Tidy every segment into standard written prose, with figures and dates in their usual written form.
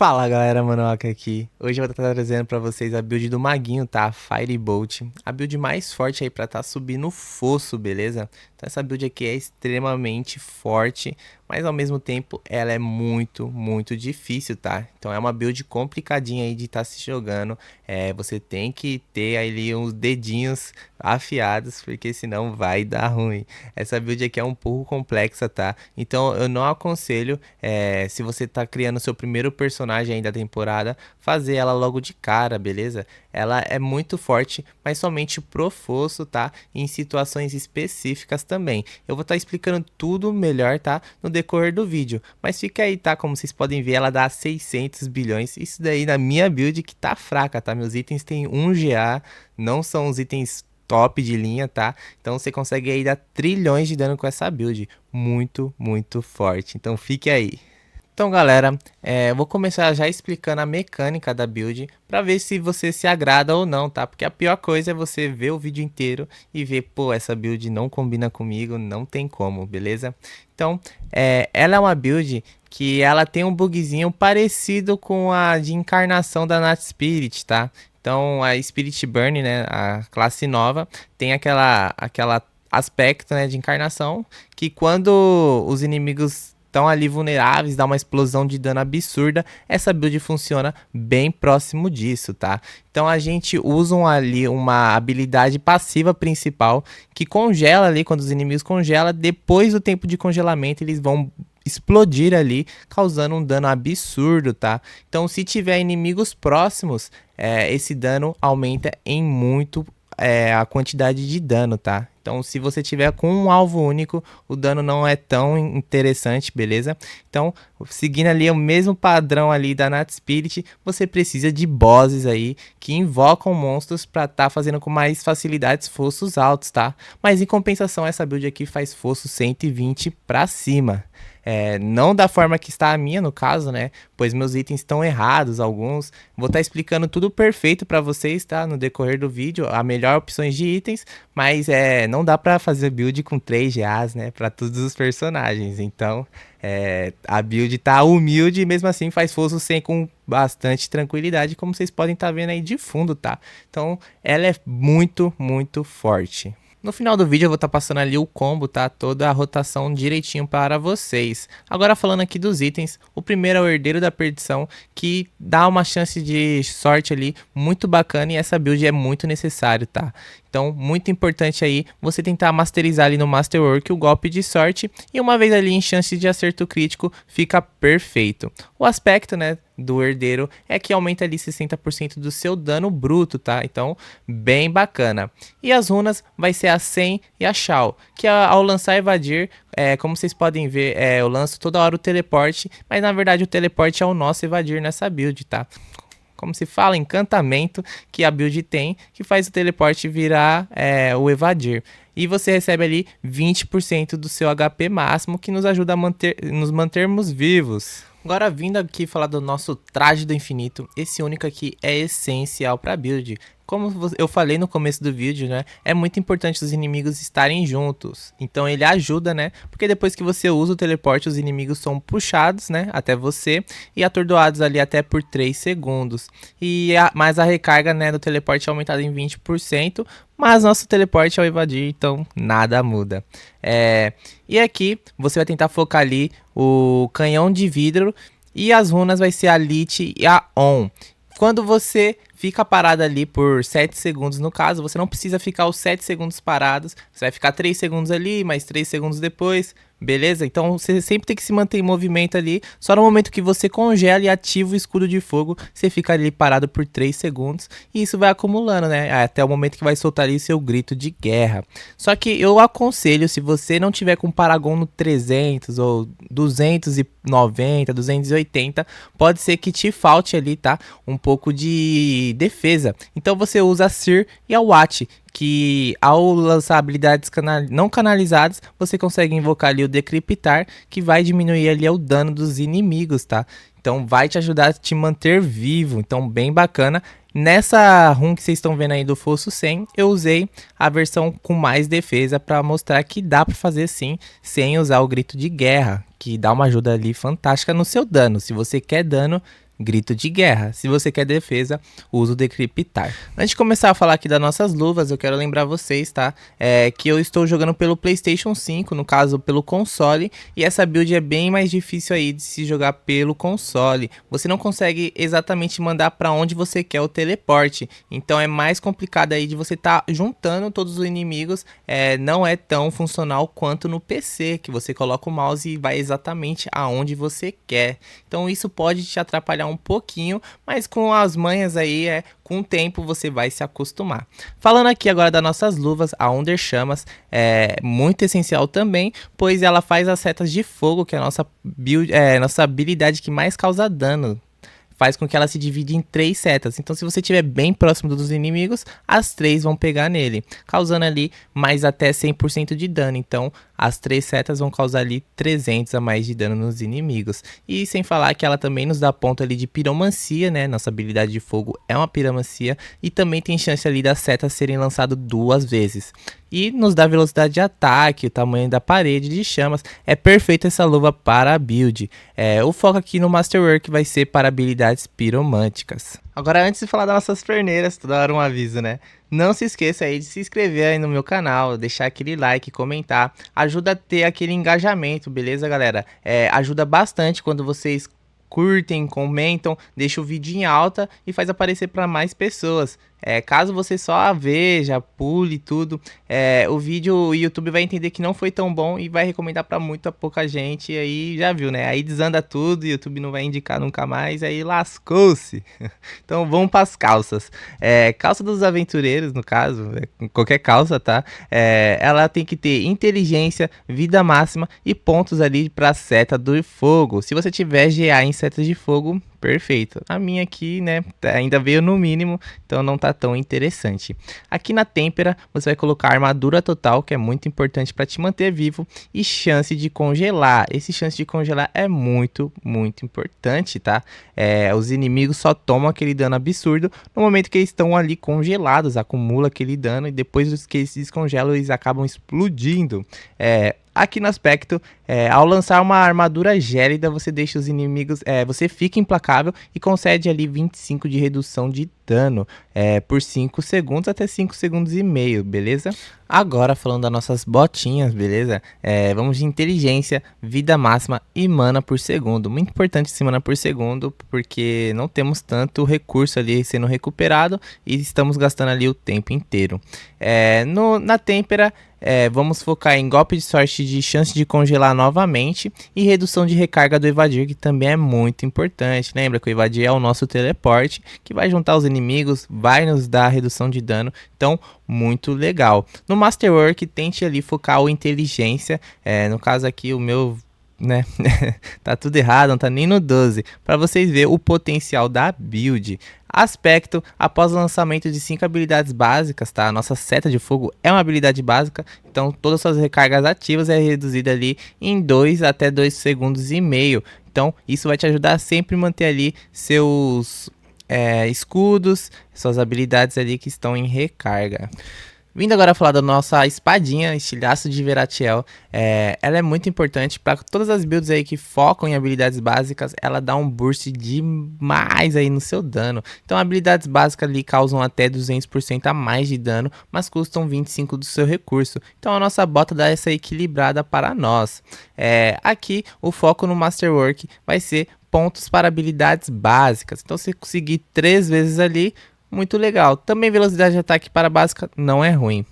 Fala galera, Manoca aqui. Hoje eu vou estar trazendo pra vocês a build do Maguinho, tá? Firebolt. A build mais forte aí pra estar subindo o fosso, beleza? Então essa build aqui é extremamente forte, mas ao mesmo tempo ela é muito difícil, tá? Então é uma build complicadinha aí de estar se jogando. Você tem que ter ali uns dedinhos afiados, porque senão vai dar ruim. Essa build aqui é um pouco complexa, tá? Então eu não aconselho, se você tá criando seu primeiro personagem aí da temporada, fazer ela logo de cara, beleza? Ela é muito forte, mas somente pro fosso, tá? Em situações específicas também. Eu vou estar explicando tudo melhor, tá? No decorrer do vídeo. Mas fica aí, tá? Como vocês podem ver, ela dá 600 bilhões. Isso daí na minha build que tá fraca, tá? Meus itens têm 1 GA, não são os itens top de linha, tá? Então você consegue aí dar trilhões de dano com essa build. Muito forte. Então fique aí. Então galera, eu vou começar já explicando a mecânica da build para ver se você se agrada ou não, tá? Porque a pior coisa é você ver o vídeo inteiro e ver, pô, essa build não combina comigo, não tem como, beleza? Então, ela é uma build que ela tem um bugzinho parecido com a de encarnação da Nat Spirit, tá? Então a Spirit Burn, né, a classe nova, tem aquela aspecto, né, de encarnação que quando os inimigos estão ali vulneráveis, dá uma explosão de dano absurda, essa build funciona bem próximo disso, tá? Então a gente usa ali uma habilidade passiva principal que congela ali, quando os inimigos congelam, depois do tempo de congelamento eles vão explodir ali, causando um dano absurdo, tá? Então se tiver inimigos próximos, esse dano aumenta em muito a quantidade de dano, tá? Então, se você tiver com um alvo único, o dano não é tão interessante, beleza? Então, seguindo ali o mesmo padrão ali da Nat Spirit, você precisa de bosses aí que invocam monstros para estar fazendo com mais facilidades fossos altos, tá? Mas em compensação, essa build aqui faz fosso 120 para cima. Não da forma que está a minha, no caso, né? Pois meus itens estão errados, alguns. Vou estar explicando tudo perfeito para vocês, tá? No decorrer do vídeo, a melhor opções de itens, mas não dá para fazer build com 3 GAs, né? Para todos os personagens. Então, a build tá humilde e mesmo assim faz fosso sem com bastante tranquilidade, como vocês podem estar vendo aí de fundo, tá? Então, ela é muito forte. No final do vídeo eu vou estar passando ali o combo, tá? Toda a rotação direitinho para vocês. Agora falando aqui dos itens, o primeiro é o Herdeiro da Perdição, que dá uma chance de sorte ali muito bacana e essa build é muito necessário, tá? Então, muito importante aí você tentar masterizar ali no Masterwork o golpe de sorte e uma vez ali em chance de acerto crítico, fica perfeito. O aspecto, né, do herdeiro é que aumenta ali 60% do seu dano bruto, tá? Então, bem bacana. E as runas vai ser a Sen e a Shao, que ao lançar Evadir, como vocês podem ver, eu lanço toda hora o teleporte, mas na verdade o teleporte é o nosso Evadir nessa build, tá? Como se fala, encantamento que a build tem, que faz o teleporte virar o evadir. E você recebe ali 20% do seu HP máximo, que nos ajuda a nos mantermos vivos. Agora vindo aqui falar do nosso traje do infinito, esse único aqui é essencial para a build. Como eu falei no começo do vídeo, né, é muito importante os inimigos estarem juntos. Então ele ajuda, né, porque depois que você usa o teleporte, os inimigos são puxados, né, até você e atordoados ali até por 3 segundos. Mas a recarga, né, do teleporte é aumentada em 20%, mas nosso teleporte é o evadir, então nada muda. E aqui você vai tentar focar ali o canhão de vidro e as runas vai ser a Lich e a On. Quando você fica parado ali por 7 segundos, no caso, você não precisa ficar os 7 segundos parados, você vai ficar 3 segundos ali, mais 3 segundos depois, beleza? Então você sempre tem que se manter em movimento ali, só no momento que você congela e ativa o escudo de fogo, você fica ali parado por 3 segundos e isso vai acumulando, né? Até o momento que vai soltar ali seu grito de guerra. Só que eu aconselho, se você não tiver com Paragon no 300 ou 290, 280, pode ser que te falte ali, tá? Um pouco de defesa. Então você usa a Seer e a Watch, que ao lançar habilidades não canalizadas, você consegue invocar ali o Decriptar, que vai diminuir ali o dano dos inimigos, tá? Então vai te ajudar a te manter vivo, então bem bacana. Nessa run que vocês estão vendo aí do Fosso 100, eu usei a versão com mais defesa para mostrar que dá para fazer sim, sem usar o grito de guerra, que dá uma ajuda ali fantástica no seu dano. Se você quer dano, grito de guerra. Se você quer defesa, usa o decriptar. Antes de começar a falar aqui das nossas luvas, eu quero lembrar vocês, tá? Que eu estou jogando pelo PlayStation 5, no caso pelo console, e essa build é bem mais difícil aí de se jogar pelo console. Você não consegue exatamente mandar para onde você quer o teleporte, então é mais complicado aí de você estar juntando todos os inimigos. Não é tão funcional quanto no PC, que você coloca o mouse e vai exatamente aonde você quer. Então isso pode te atrapalhar um pouquinho, mas com as manhas aí, com o tempo você vai se acostumar. Falando aqui agora das nossas luvas, a Under Chamas é muito essencial também, pois ela faz as setas de fogo, que é a nossa build, nossa habilidade que mais causa dano. Faz com que ela se divida em 3 setas. Então, se você estiver bem próximo dos inimigos, as 3 vão pegar nele, causando ali mais até 100% de dano. Então, as 3 setas vão causar ali 300 a mais de dano nos inimigos. E sem falar que ela também nos dá ponto ali de piromancia, né? Nossa habilidade de fogo é uma piromancia. E também tem chance ali das setas serem lançadas 2 vezes. E nos dá velocidade de ataque, o tamanho da parede de chamas. É perfeita essa luva para a build. O foco aqui no Masterwork vai ser para habilidades piromânticas. Agora, antes de falar das nossas perneiras, toda hora um aviso, né? Não se esqueça aí de se inscrever aí no meu canal, deixar aquele like, comentar. Ajuda a ter aquele engajamento, beleza, galera? Ajuda bastante quando vocês curtem, comentam, deixa o vídeo em alta e faz aparecer para mais pessoas. Caso você só veja, pule tudo, o vídeo, o YouTube vai entender que não foi tão bom e vai recomendar para muita pouca gente. E aí já viu, né? Aí desanda tudo, o YouTube não vai indicar nunca mais, aí lascou-se. Então vamos para as calças. Calça dos aventureiros, no caso, qualquer calça, tá? Ela tem que ter inteligência, vida máxima e pontos ali para seta do fogo. Se você tiver GA em setas de fogo, perfeito. A minha aqui, né, ainda veio no mínimo, então não tá tão interessante. Aqui na têmpera, você vai colocar armadura total, que é muito importante para te manter vivo, e chance de congelar. Esse chance de congelar é muito, muito importante, tá? Os inimigos só tomam aquele dano absurdo no momento que eles estão ali congelados, acumula aquele dano, e depois que eles se descongelam, eles acabam explodindo. Aqui no aspecto, ao lançar uma armadura gélida, você deixa os inimigos, você fica implacável e concede ali 25 de redução de dano por 5 segundos até 5 segundos e meio, beleza? Agora falando das nossas botinhas, beleza? Vamos de inteligência, vida máxima e mana por segundo. Muito importante esse mana por segundo, porque não temos tanto recurso ali sendo recuperado e estamos gastando ali o tempo inteiro. Na têmpera, vamos focar em golpe de sorte de chance de congelar novamente e redução de recarga do evadir, que também é muito importante. Lembra que o evadir é o nosso teleporte, que vai juntar os inimigos, vai nos dar redução de dano, então muito legal. No Masterwork, tente ali focar o inteligência, no caso aqui o meu, né, tá tudo errado, não tá nem no 12, para vocês verem o potencial da build. Aspecto, após o lançamento de 5 habilidades básicas, tá? A nossa seta de fogo é uma habilidade básica, então todas as suas recargas ativas é reduzida ali em 2 até 2 segundos e meio. Então isso vai te ajudar a sempre manter ali seus escudos, suas habilidades ali que estão em recarga. Vindo agora a falar da nossa espadinha, estilhaço de Veratiel, ela é muito importante para todas as builds aí que focam em habilidades básicas. Ela dá um burst demais aí no seu dano. Então habilidades básicas ali causam até 200% a mais de dano, mas custam 25 do seu recurso. Então a nossa bota dá essa equilibrada para nós. Aqui o foco no Masterwork vai ser pontos para habilidades básicas. Então se conseguir 3 vezes ali, muito legal. Também velocidade de ataque para básica não é ruim.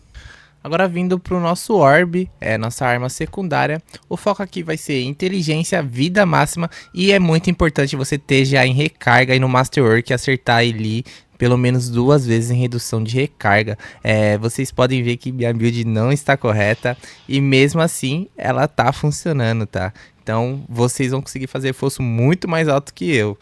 Agora vindo para o nosso orb, nossa arma secundária, o foco aqui vai ser inteligência, vida máxima, e é muito importante você ter já em recarga e no Masterwork acertar ali pelo menos 2 vezes em redução de recarga. Vocês podem ver que minha build não está correta e mesmo assim ela tá funcionando, tá? Então vocês vão conseguir fazer força muito mais alto que eu.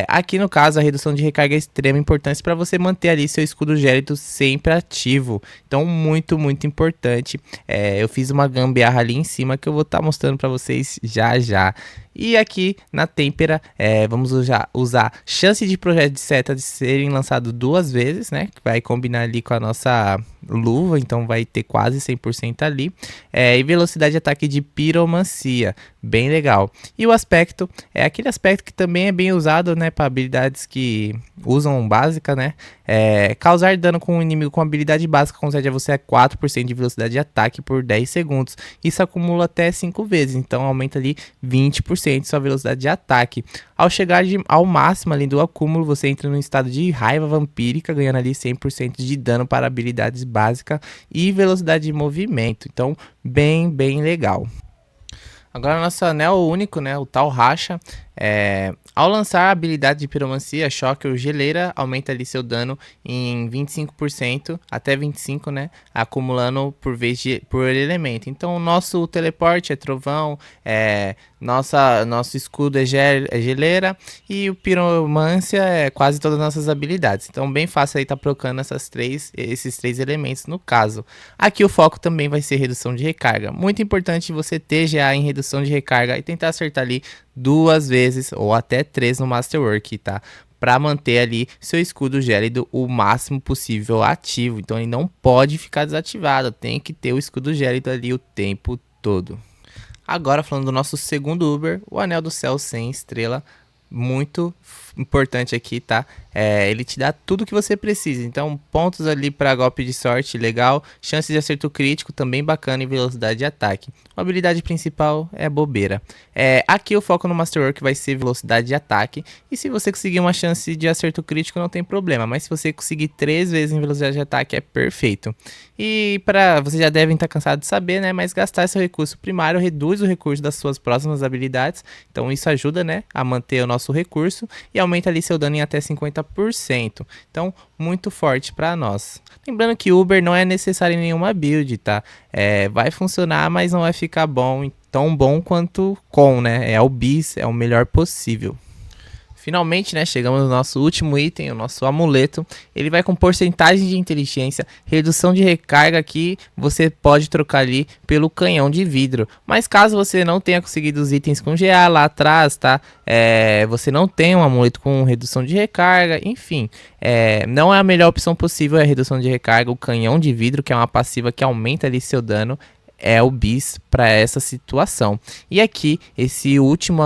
Aqui no caso a redução de recarga é extrema importância para você manter ali seu escudo gélido sempre ativo, então muito importante. Eu fiz uma gambiarra ali em cima que eu vou estar mostrando para vocês já já. E aqui na têmpera, vamos usar chance de projeto de seta de serem lançados 2 vezes, né? Que vai combinar ali com a nossa luva, então vai ter quase 100% ali. E velocidade de ataque de piromancia, bem legal. E o aspecto é aquele aspecto que também é bem usado, né, para habilidades que usam básica, né? Causar dano com um inimigo com habilidade básica concede a você 4% de velocidade de ataque por 10 segundos. Isso acumula até 5 vezes, então aumenta ali 20% sua velocidade de ataque. Ao chegar ao máximo ali do acúmulo, você entra num estado de raiva vampírica, ganhando ali 100% de dano para habilidades básicas e velocidade de movimento. Então, bem legal. Agora nosso anel único, né, o tal racha, ao lançar a habilidade de piromancia, choque ou geleira, aumenta ali seu dano em 25%, até 25%, né, acumulando por elemento. Então o nosso teleporte é trovão, nosso escudo é geleira e o piromancia é quase todas as nossas habilidades. Então bem fácil aí tá trocando esses três elementos no caso. Aqui o foco também vai ser redução de recarga. Muito importante você ter GA em redução de recarga e tentar acertar ali 2 vezes ou até 3 no Masterwork, tá? Para manter ali seu escudo gélido o máximo possível ativo. Então ele não pode ficar desativado, tem que ter o escudo gélido ali o tempo todo. Agora falando do nosso segundo Uber, o Anel do Céu 100 estrela, muito importante aqui, tá? Ele te dá tudo que você precisa, então pontos ali para golpe de sorte, legal, chance de acerto crítico, também bacana, e velocidade de ataque. A habilidade principal é bobeira. Aqui o foco no Masterwork vai ser velocidade de ataque, e se você conseguir uma chance de acerto crítico não tem problema, mas se você conseguir 3 vezes em velocidade de ataque é perfeito. E vocês já devem estar cansados de saber, né, mas gastar seu recurso primário reduz o recurso das suas próximas habilidades, então isso ajuda, né, a manter o nosso recurso e aumenta ali seu dano em até 50%. Então, muito forte para nós. Lembrando que Uber não é necessário em nenhuma build, tá? Vai funcionar, mas não vai ficar tão bom quanto com, né? É o bis, é o melhor possível. Finalmente, né, chegamos no nosso último item, o nosso amuleto. Ele vai com porcentagem de inteligência, redução de recarga aqui, você pode trocar ali pelo canhão de vidro. Mas caso você não tenha conseguido os itens com GA lá atrás, tá? Você não tem um amuleto com redução de recarga, enfim. Não é a melhor opção possível a redução de recarga, o canhão de vidro, que é uma passiva que aumenta ali seu dano. É o bis para essa situação. E aqui, esse último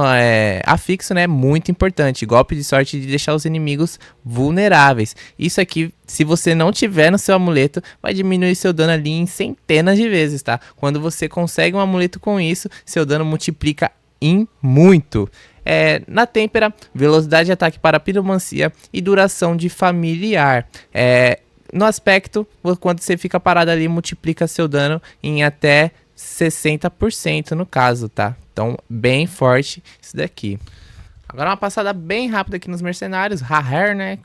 afixo, né, muito importante. Golpe de sorte de deixar os inimigos vulneráveis. Isso aqui, se você não tiver no seu amuleto, vai diminuir seu dano ali em centenas de vezes, tá? Quando você consegue um amuleto com isso, seu dano multiplica em muito. Na têmpera, velocidade de ataque para piromancia e duração de familiar. No aspecto, quando você fica parado ali, multiplica seu dano em até 60% no caso, tá? Então, bem forte isso daqui. Agora uma passada bem rápida aqui nos mercenários. Raher, né?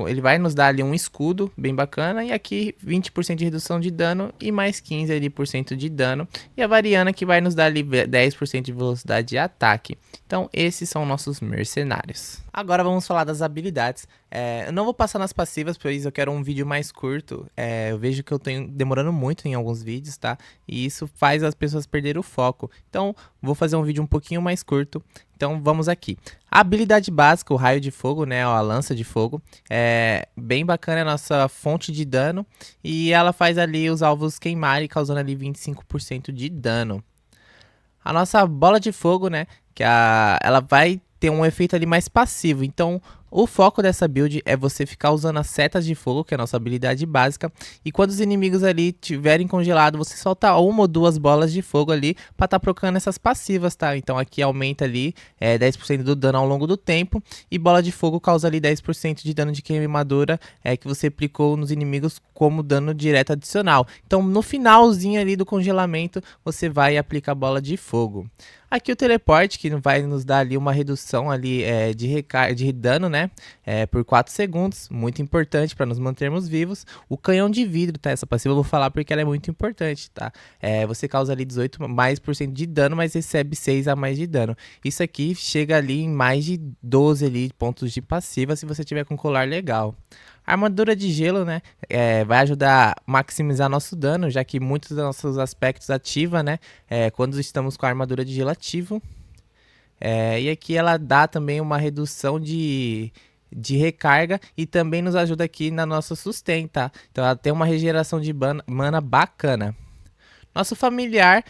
Ele vai nos dar ali um escudo bem bacana. E aqui 20% de redução de dano e mais 15% ali de dano. E a Variana que vai nos dar ali 10% de velocidade de ataque. Então esses são nossos mercenários. Agora vamos falar das habilidades. Eu não vou passar nas passivas, pois eu quero um vídeo mais curto. Eu vejo que eu tenho demorando muito em alguns vídeos, tá? E isso faz as pessoas perderem o foco. Então vou fazer um vídeo um pouquinho mais curto. Então vamos aqui. A habilidade básica, o raio de fogo, né, a lança de fogo, é bem bacana, a nossa fonte de dano, e ela faz ali os alvos queimarem, causando ali 25% de dano. A nossa bola de fogo, né, ela vai ter um efeito ali mais passivo, então o foco dessa build é você ficar usando as setas de fogo, que é a nossa habilidade básica, e quando os inimigos ali tiverem congelado, você solta 1 ou 2 bolas de fogo ali para estar procurando essas passivas, tá? Então aqui aumenta ali 10% do dano ao longo do tempo, e bola de fogo causa ali 10% de dano de queimadura que você aplicou nos inimigos como dano direto adicional. Então no finalzinho ali do congelamento, você vai aplicar bola de fogo. Aqui o teleporte, que vai nos dar ali uma redução ali de dano, né? Por 4 segundos, muito importante para nos mantermos vivos. O canhão de vidro, tá? Essa passiva eu vou falar porque ela é muito importante, tá? Você causa ali 18% de dano, mas recebe 6 a mais de dano. Isso aqui chega ali em mais de 12 ali, pontos de passiva se você tiver com colar legal. A armadura de gelo, né, vai ajudar a maximizar nosso dano, já que muitos dos nossos aspectos ativa, né, quando estamos com a armadura de gelo ativo. E aqui ela dá também uma redução de recarga e também nos ajuda aqui na nossa sustento, tá? Então ela tem uma regeneração de mana bacana. Nosso familiar,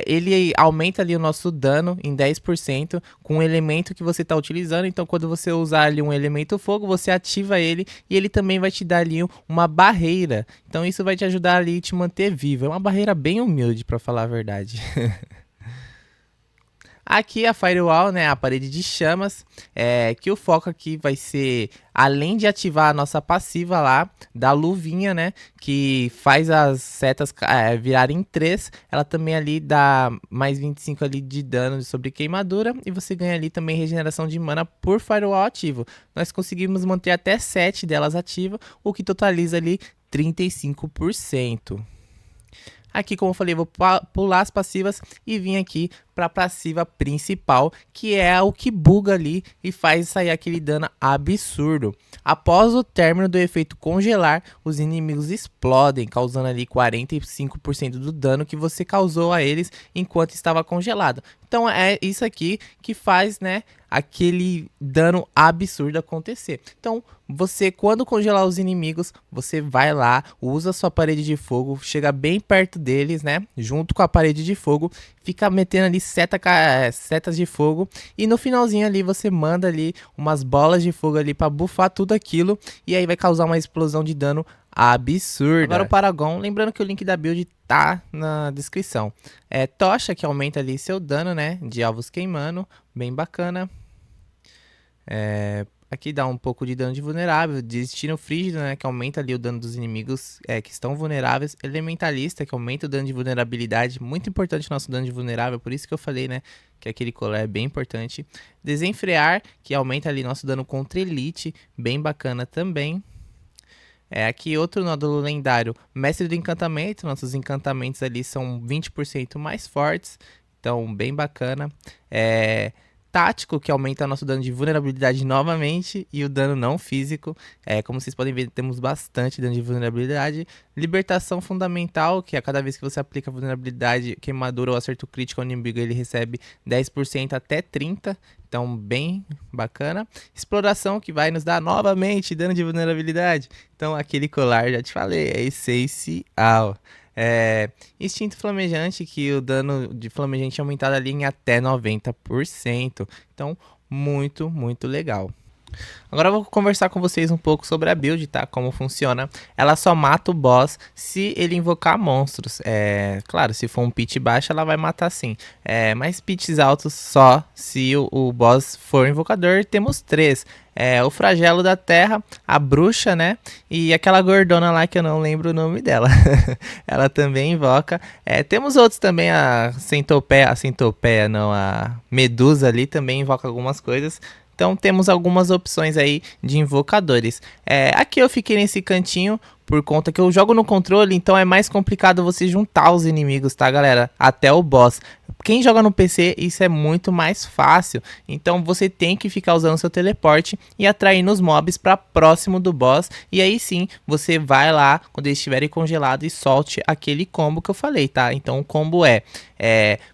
ele aumenta ali o nosso dano em 10% com o elemento que você está utilizando. Então, quando você usar ali um elemento fogo, você ativa ele e ele também vai te dar ali uma barreira. Então, isso vai te ajudar ali a te manter vivo. É uma barreira bem humilde, para falar a verdade. Aqui a Firewall, né, a parede de chamas, que o foco aqui vai ser, além de ativar a nossa passiva lá, da luvinha, né, que faz as setas virarem 3, ela também ali dá mais 25 ali de dano sobre queimadura, e você ganha ali também regeneração de mana por Firewall ativo. Nós conseguimos manter até 7 delas ativas, o que totaliza ali 35%. Aqui, como eu falei, vou pular as passivas e vir aqui para a passiva principal, que é o que buga ali e faz sair aquele dano absurdo. Após o término do efeito congelar, os inimigos explodem, causando ali 45% do dano que você causou a eles enquanto estava congelado. Então é isso aqui que faz, né, aquele dano absurdo acontecer. Então, você, quando congelar os inimigos, você vai lá, usa sua parede de fogo, chega bem perto deles, né, junto com a parede de fogo, fica metendo ali setas de fogo, e no finalzinho ali você manda ali umas bolas de fogo ali para bufar tudo aquilo, e aí vai causar uma explosão de dano absurda. Agora o Paragon, lembrando que o link da build tá na descrição. Tocha, que aumenta ali seu dano, né, de alvos queimando, bem bacana. Aqui dá um pouco de dano de vulnerável, destino frígido, né, que aumenta ali o dano dos inimigos que estão vulneráveis, elementalista, que aumenta o dano de vulnerabilidade, muito importante o nosso dano de vulnerável, por isso que eu falei, né, que aquele colar é bem importante. Desenfrear, que aumenta ali nosso dano contra elite, bem bacana também. Aqui outro nódulo lendário, mestre do encantamento, nossos encantamentos ali são 20% mais fortes, então bem bacana. Tático, que aumenta nosso dano de vulnerabilidade novamente, e o dano não físico. Como vocês podem ver, temos bastante dano de vulnerabilidade. Libertação fundamental, que a cada vez que você aplica vulnerabilidade, queimadura ou acerto crítico ao inimigo, ele recebe 10% até 30%. Então, bem bacana. Exploração, que vai nos dar novamente dano de vulnerabilidade. Então, aquele colar, já te falei, é essencial. Instinto flamejante, que o dano de flamejante é aumentado ali em até 90%. Então, muito, muito legal. Agora eu vou conversar com vocês um pouco sobre a build, tá? Como funciona. Ela só mata o boss se ele invocar monstros. Claro, se for um pitch baixo, ela vai matar sim. Mas pitches altos só se o boss for invocador. Temos 3. O flagelo da terra, a bruxa, né? E aquela gordona lá que eu não lembro o nome dela. Ela também invoca. Temos outros também, a centopeia não, a medusa ali também invoca algumas coisas. Então temos algumas opções aí de invocadores. Aqui eu fiquei nesse cantinho por conta que eu jogo no controle, então é mais complicado você juntar os inimigos, tá, galera? Até o boss. Quem joga no PC, isso é muito mais fácil. Então você tem que ficar usando seu teleporte e atraindo os mobs para próximo do boss. E aí sim, você vai lá quando eles estiverem congelados e solte aquele combo que eu falei, tá? Então o combo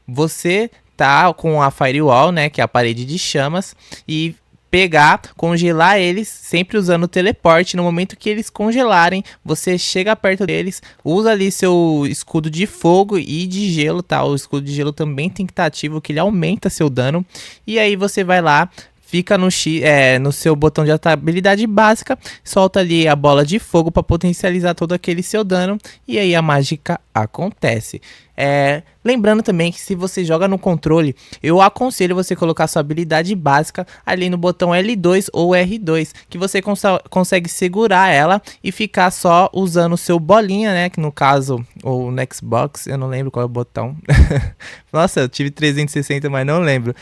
você tá com a Firewall, né, que é a parede de chamas, e pegar, congelar eles, sempre usando o teleporte. No momento que eles congelarem, você chega perto deles, usa ali seu escudo de fogo e de gelo, tá? O escudo de gelo também tem que estar ativo, que ele aumenta seu dano. E aí você vai lá, fica no seu botão de habilidade básica, solta ali a bola de fogo para potencializar todo aquele seu dano, e aí a mágica acontece. Lembrando também que se você joga no controle, eu aconselho você colocar sua habilidade básica ali no botão L2 ou R2, que você consegue segurar ela e ficar só usando o seu bolinha, né, que no caso, ou no Xbox, eu não lembro qual é o botão. Nossa, eu tive 360, mas não lembro.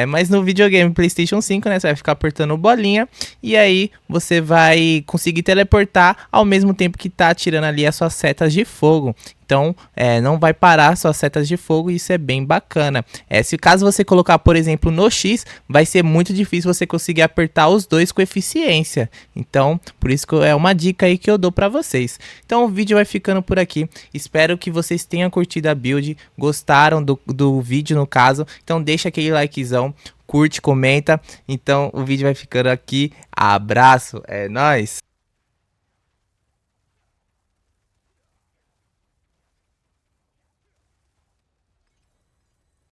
Mas no videogame PlayStation 5, né, você vai ficar apertando bolinha, e aí você vai conseguir teleportar ao mesmo tempo que tá atirando ali as suas setas de fogo. Então, não vai parar suas setas de fogo, e isso é bem bacana. Se caso você colocar, por exemplo, no X, vai ser muito difícil você conseguir apertar os dois com eficiência. Então, por isso que é uma dica aí que eu dou pra vocês. Então, o vídeo vai ficando por aqui. Espero que vocês tenham curtido a build, gostaram do vídeo no caso. Então, deixa aquele likezão. curte, comenta. Então o vídeo vai ficando aqui. Abraço, é nóis!